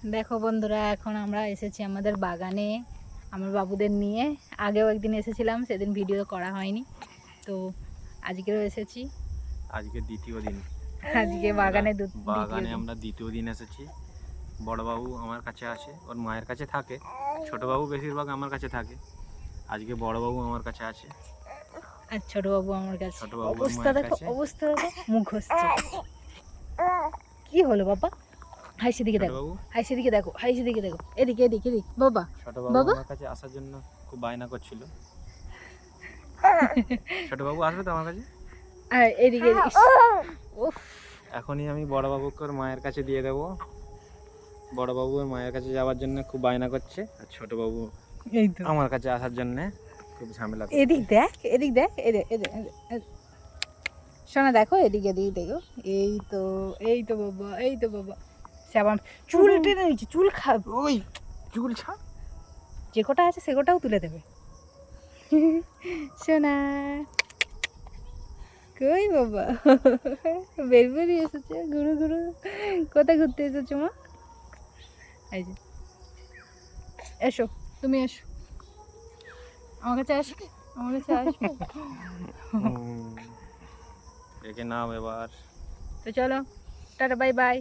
দেখো বন্ধুরা, এখন আমরা এসেছি আমাদের বাগানে আমার বাবুদের নিয়ে। আগেও একদিন এসেছিলাম, সেদিন ভিডিও করা হয়নি, তো আজকেও এসেছি। আজকে দ্বিতীয় দিন। আজকে বাগানে বাগানে আমরা দ্বিতীয় দিন এসেছি। বড়বাবু আমার কাছে আছে, ওর মায়ের কাছে থাকে। ছোটবাবু বেশিরভাগ আমার কাছে থাকে। আজকে বড়বাবু আমার কাছে আছে আর ছোট বাবু আমার কাছে। ছোটবাবু অবস্থা দেখো, অবস্থা দেখো, মুখ হচ্ছে। কি হলো বাবা? হাই সেদিকে দেখো, ছোটবাবু হাই সেদিকে দেখো, হাই সেদিকে দেখো, এদিকে এদিকে এদিকে। বাবা ছোটবাবু বাবা আমার কাছে আসার জন্য খুব বায়না করছিল। ছোটবাবু আসবে তো আমার কাছে। আর এদিকে উফ, এখনই আমি বড়বাবুকে ওর মায়ের কাছে দিয়ে দেবো। বড়বাবু ওর মায়ের কাছে যাওয়ার জন্য খুব বায়না করছে, আর ছোটবাবু এই তো আমার কাছে আসার জন্য খুব ঝামেলা করছে। এদিক দেখ, এদিক দেখ, শোনা দেখো, এদিকে এদিকে দেখো। এই তো, এই তো বাবা, এই তো বাবা। সে আবার চুল টেনে নিচ্ছে, চুল খাবে। ওই চুল ছাড়। যে কটা আছে সে কটাও তুলে দেবে। শোনা কই বাবা, বের বেরিয়ে এসেছে ঘুরু ঘুরু। কোথায় ঘুরতে এসেছো মা? এই যে, এসো, তুমি এসো আমার কাছে, আসো আমার কাছে আসো। একে নাম এবার। তো চলো, টাটা, বাই বাই।